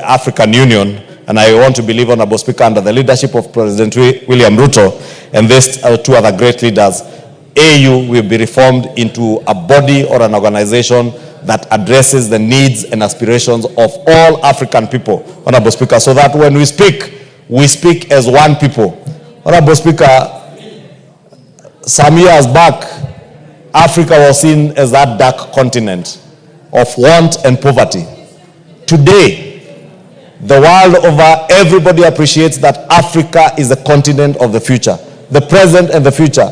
African Union, and I want to believe, Honorable Speaker, under the leadership of President William Ruto and these two other great leaders, AU will be reformed into a body or an organization that addresses the needs and aspirations of all African people, Honorable Speaker, so that when we speak as one people. Honorable Speaker, some years back, Africa was seen as that dark continent of want and poverty. Today, the world over, everybody appreciates that Africa is the continent of the future, the present and the future.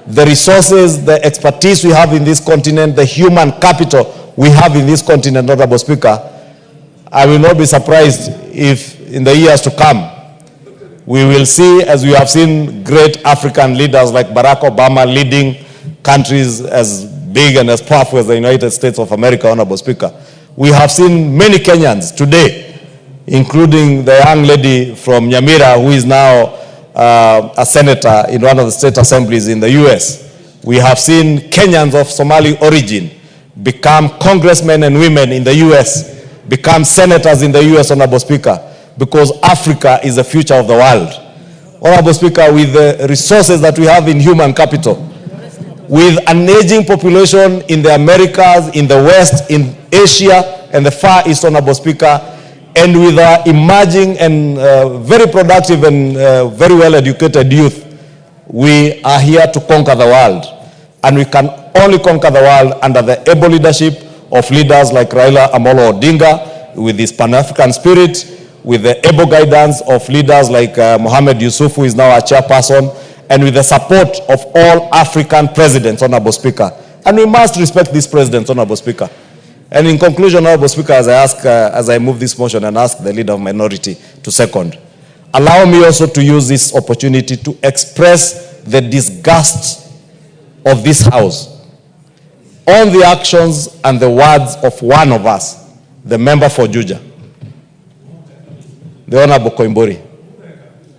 The resources, the expertise we have in this continent, the human capital we have in this continent, Honorable Speaker, I will not be surprised if in the years to come, we will see, as we have seen great African leaders like Barack Obama leading countries as big and as powerful as the United States of America, Honorable Speaker. We have seen many Kenyans today, including the young lady from Nyamira, who is now a senator in one of the state assemblies in the US. We have seen Kenyans of Somali origin become congressmen and women in the US, become senators in the US, Honorable Speaker, because Africa is the future of the world. Honorable Speaker, with the resources that we have in human capital, with an aging population in the Americas, in the West, in Asia, and the Far East, Honorable Speaker, and with our emerging and very productive and very well-educated youth, we are here to conquer the world. And we can only conquer the world under the able leadership of leaders like Raila Amolo Odinga, with his Pan-African spirit, with the able guidance of leaders like Mohamed Yusuf, who is now our chairperson, and with the support of all African presidents, Honorable Speaker. And we must respect these presidents, Honorable Speaker. And in conclusion, Honorable Speaker, as I move this motion and ask the leader of minority to second, allow me also to use this opportunity to express the disgust of this House on the actions and the words of one of us, the member for Juja, the Honorable Koimburi.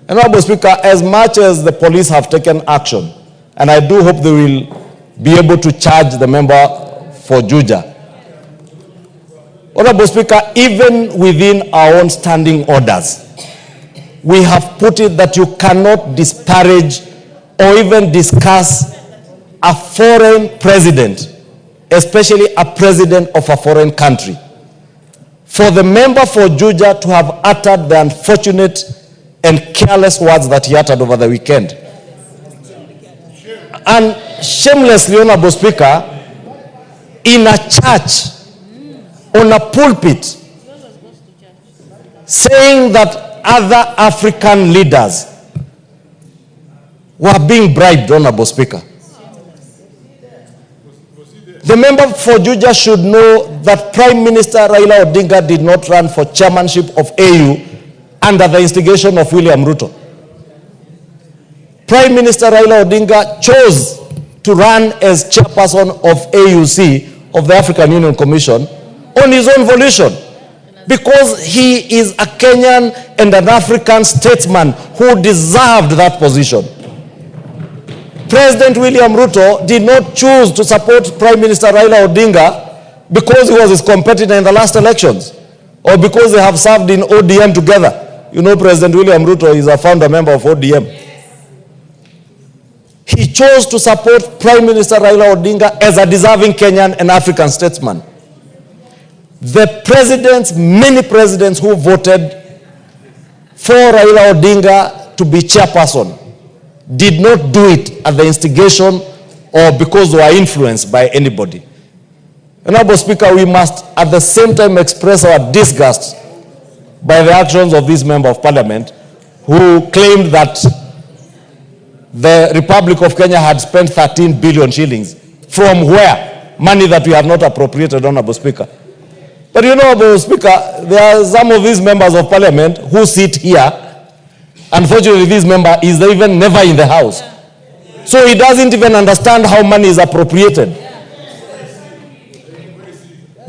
And Honorable Speaker, as much as the police have taken action, and I do hope they will be able to charge the member for Juja, Honorable Speaker, even within our own standing orders, we have put it that you cannot disparage or even discuss a foreign president, especially a president of a foreign country. For the member for Juja to have uttered the unfortunate and careless words that he uttered over the weekend. And shamelessly, Honorable Speaker, in a church, on a pulpit, saying that other African leaders were being bribed, Honorable Speaker. The member for Juja should know that Prime Minister Raila Odinga did not run for chairmanship of AU under the instigation of William Ruto. Prime Minister Raila Odinga chose to run as chairperson of AUC, of the African Union Commission, on his own volition, because he is a Kenyan and an African statesman who deserved that position. President William Ruto did not choose to support Prime Minister Raila Odinga because he was his competitor in the last elections, or because they have served in ODM together. You know, President William Ruto is a founder member of ODM. He chose to support Prime Minister Raila Odinga as a deserving Kenyan and African statesman. The presidents, many presidents who voted for Raila Odinga to be chairperson, did not do it at the instigation or because they were influenced by anybody. Honorable Speaker, we must at the same time express our disgust by the actions of this member of parliament who claimed that the Republic of Kenya had spent 13 billion shillings. From where? Money that we have not appropriated, Honorable Speaker. But you know, Honorable Speaker, there are some of these members of parliament who sit here. Unfortunately, this member is even never in the house. So he doesn't even understand how money is appropriated.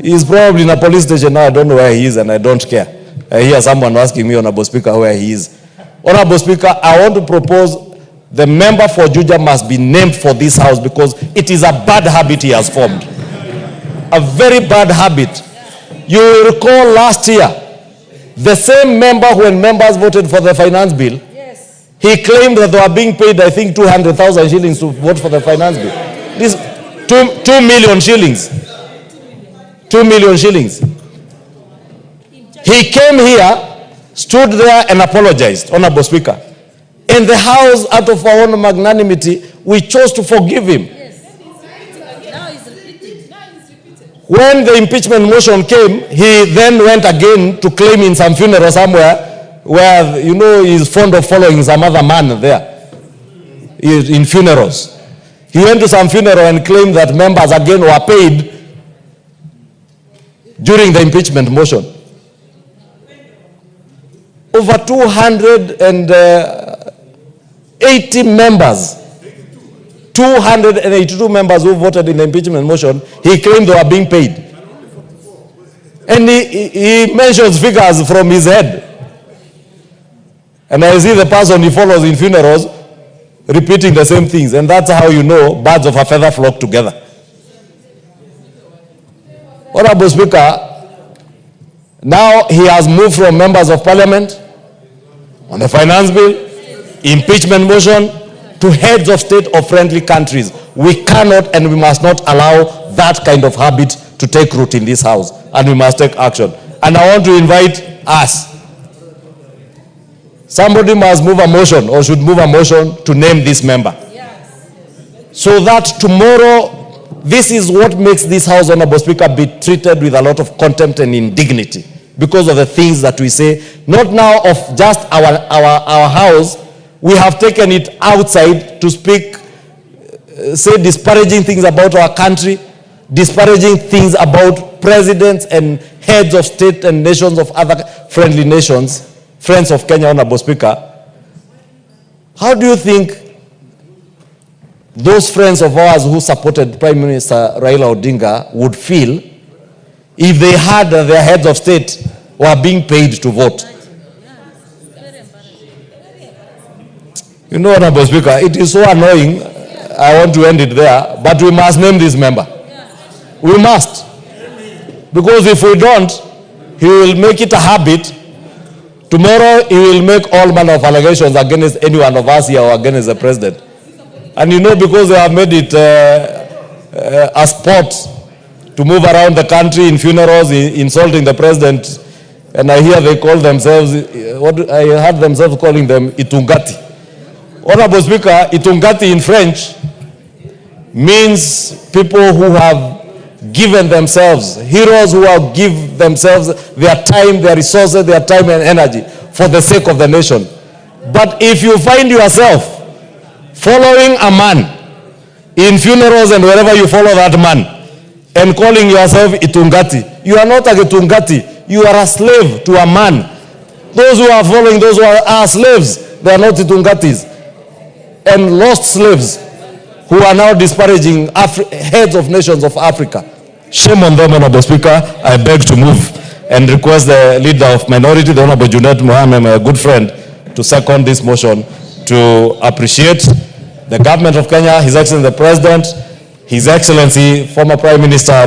He's probably in a police station now. I don't know where he is and I don't care. I hear someone asking me, Honorable Speaker, where he is. Honorable Speaker, I want to propose the member for Juja must be named for this house because it is a bad habit he has formed. A very bad habit. You will recall last year, The same member, when members voted for the finance bill, Yes. he claimed that they were being paid, I think, 200,000 shillings to vote for the finance bill. This 2 million shillings. 2 million shillings. He came here, stood there and apologized, Honorable Speaker. In the House, out of our own magnanimity, we chose to forgive him. Yes. Now he's repeating. When the impeachment motion came, he then went again to claim in some funeral somewhere where, you know, he's fond of following some other man there in funerals. He went to some funeral and claimed that members again were paid during the impeachment motion. Over 280 members, 282 members who voted in the impeachment motion, he claimed they were being paid. And he mentions figures from his head. And I see the person he follows in funerals repeating the same things. And that's how you know birds of a feather flock together. Honorable Speaker, now he has moved from members of parliament on the finance bill, impeachment motion, to heads of state of friendly countries. We cannot and we must not allow that kind of habit to take root in this house, and we must take action. And I want to invite us. Somebody must move a motion, or should move a motion, to name this member. Yes. So that tomorrow, this is what makes this house, Honorable Speaker, be treated with a lot of contempt and indignity, because of the things that we say, not now of just our house. We have taken it outside to speak, say disparaging things about our country, disparaging things about presidents and heads of state and nations of other friendly nations, friends of Kenya, Honorable Speaker. How do you think those friends of ours who supported Prime Minister Raila Odinga would feel if they heard that their heads of state were being paid to vote? You know, Honorable Speaker, it is so annoying. I want to end it there, but we must name this member. We must. Because if we don't, he will make it a habit. Tomorrow, he will make all manner of allegations against any one of us here or against the president. And you know, because they have made it a sport to move around the country in funerals, insulting the president. And I hear they call themselves, I heard themselves calling them itungati. Honorable Speaker, itungati in French means people who have given themselves, heroes who have given themselves their time, their resources, their time and energy for the sake of the nation. But if you find yourself following a man in funerals and wherever you follow that man and calling yourself itungati, you are not a itungati, you are a slave to a man. Those who are following, those who are slaves, they are not itungatis. And lost slaves who are now disparaging heads of nations of Africa. Shame on them, Honorable Speaker. I beg to move and request the leader of minority, the Honorable Junet Mohammed, my good friend, to second this motion to appreciate the government of Kenya, His Excellency the President, His Excellency, former Prime Minister